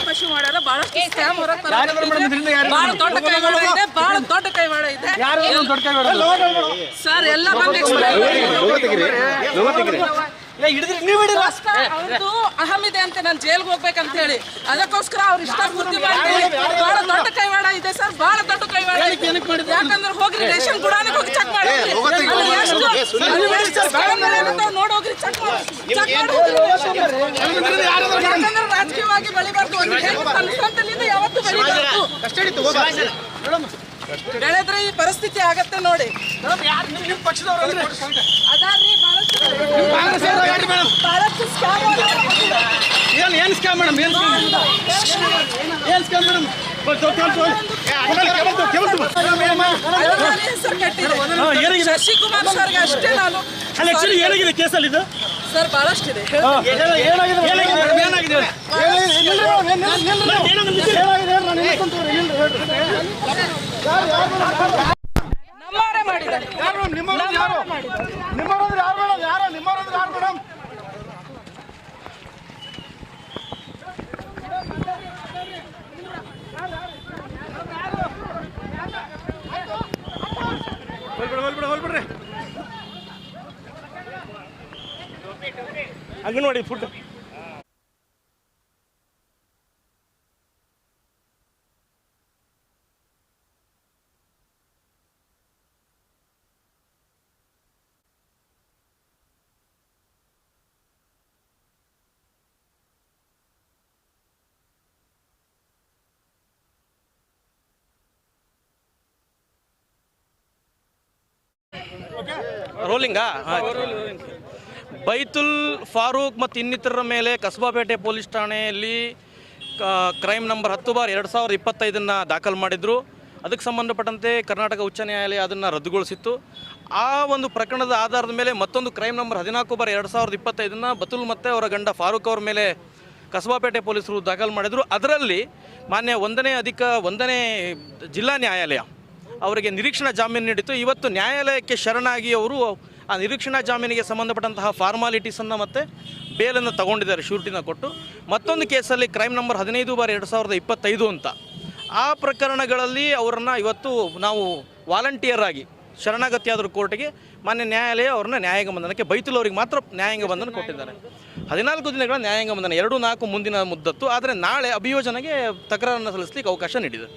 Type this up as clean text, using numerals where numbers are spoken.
ಪಶು ಮಾಡ್ಯಾರ ಬಹಳಷ್ಟು ಸ್ಕ್ಯಾಮ್ ಹೊರಗೆ ಬಹಳ ದೊಡ್ಡ ಕೈವಾಡ ಇದೆ, ಬಹಳ ದೊಡ್ಡ ಕೈವಾಡ ಇದೆ ಸರ್. ಎಲ್ಲ ಅವ್ರದ್ದು ಅಹಂ ಇದೆ ಅಂತ ನಾನು ಜೈಲ್ಗೆ ಹೋಗ್ಬೇಕಂತ ಹೇಳಿ, ಅದಕ್ಕೋಸ್ಕರ ಅವ್ರ ಇಷ್ಟ ಬುದ್ಧಿ ಮಾಡಿ ಬಹಳ ದೊಡ್ಡ ಕೈವಾಡ ಇದೆ ಸರ್, ಬಹಳ ದೊಡ್ಡ ಕೈವಾಡ. ಯಾಕಂದ್ರೆ ಹೋಗ್ರಿ ರೇಷನ್ ಗುಡಾನಿಗೆ ಹೋಗಿ ಚೆಕ್ ಮಾಡಿ ನೋಡೋಗ್ರಿ, ಚೆಕ್ ಮಾಡಿ. ಯಾಕಂದ್ರೆ ರಾಜಕೀಯವಾಗಿ ಬೆಳಿಬಾರ್ದು, ಸ್ವಂತಲಿಂದ ಯಾವತ್ತು ಬೆಳಿಬಾರ್ದು. ಬೆಳೆದ್ರೆ ಈ ಪರಿಸ್ಥಿತಿ ಆಗತ್ತೆ ನೋಡಿ. ಅದಾದ್ರಿ ಬಹಳಷ್ಟು ಶಶಿಕುಮಾರ್ ಸರ್ಗೆ ಅಷ್ಟೇ ನಾನು ಏನಾಗಿದೆ ಕೇಸಲ್ಲಿ ಇದು ಸರ್ ಬಹಳಷ್ಟಿದೆ. ನಮ್ಮವರೇ ಮಾಡಿದ್ದಾರೆ. ಅಂಗನವಾಡಿ ಫುಡ್ ರೋಲಿಂಗಾ ಬೈತುಲ್ ಫಾರೂಕ್ ಮತ್ತು ಇನ್ನಿತರರ ಮೇಲೆ ಕಸಬಾಪೇಟೆ ಪೊಲೀಸ್ ಠಾಣೆಯಲ್ಲಿ ಕ್ರೈಮ್ ನಂಬರ್ 10/2025 ದಾಖಲು ಮಾಡಿದರು. ಅದಕ್ಕೆ ಸಂಬಂಧಪಟ್ಟಂತೆ ಕರ್ನಾಟಕ ಉಚ್ಚ ನ್ಯಾಯಾಲಯ ಅದನ್ನು ರದ್ದುಗೊಳಿಸಿತ್ತು. ಆ ಒಂದು ಪ್ರಕರಣದ ಆಧಾರದ ಮೇಲೆ ಮತ್ತೊಂದು ಕ್ರೈಮ್ ನಂಬರ್ 14/2025 ಬತುಲ್ ಮತ್ತು ಅವರ ಗಂಡ ಫಾರೂಕ್ ಅವರ ಮೇಲೆ ಕಸಬಾಪೇಟೆ ಪೊಲೀಸರು ದಾಖಲು ಮಾಡಿದರು. ಅದರಲ್ಲಿ ಮಾನ್ಯ 1ನೇ ಜಿಲ್ಲಾ ನ್ಯಾಯಾಲಯ ಅವರಿಗೆ ನಿರೀಕ್ಷಣಾ ಜಾಮೀನು ನೀಡಿತು. ಇವತ್ತು ನ್ಯಾಯಾಲಯಕ್ಕೆ ಶರಣಾಗಿ ಅವರು ಆ ನಿರೀಕ್ಷಣಾ ಜಾಮೀನಿಗೆ ಸಂಬಂಧಪಟ್ಟಂತಹ ಫಾರ್ಮಾಲಿಟೀಸನ್ನು ಮತ್ತು ಬೇಲನ್ನು ತಗೊಂಡಿದ್ದಾರೆ, ಶ್ಯೂರಿಟಿನ ಕೊಟ್ಟು. ಮತ್ತೊಂದು ಕೇಸಲ್ಲಿ ಕ್ರೈಮ್ ನಂಬರ್ 15/2025 ಅಂತ ಆ ಪ್ರಕರಣಗಳಲ್ಲಿ ಅವರನ್ನು ಇವತ್ತು ನಾವು ವಾಲಂಟಿಯರ್ ಆಗಿ ಶರಣಾಗತಿಯಾದರೂ ಕೋರ್ಟಿಗೆ ಮಾನ್ಯ ನ್ಯಾಯಾಲಯ ಅವ್ರನ್ನ ನ್ಯಾಯಾಂಗ ಬಂಧನಕ್ಕೆ, ಬೈತುಲ್ ಅವರಿಗೆ ಮಾತ್ರ ನ್ಯಾಯಾಂಗ ಬಂಧನ ಕೊಟ್ಟಿದ್ದಾರೆ. 14 ದಿನಗಳ ನ್ಯಾಯಾಂಗ ಬಂಧನ, 2-4 ಮುಂದಿನ ಮುದ್ದತ್ತು. ಆದರೆ ನಾಳೆ ಅಭಿಯೋಜನೆಗೆ ತಕರಾರನ್ನು ಸಲ್ಲಿಸಲಿಕ್ಕೆ ಅವಕಾಶ ನೀಡಿದೆ.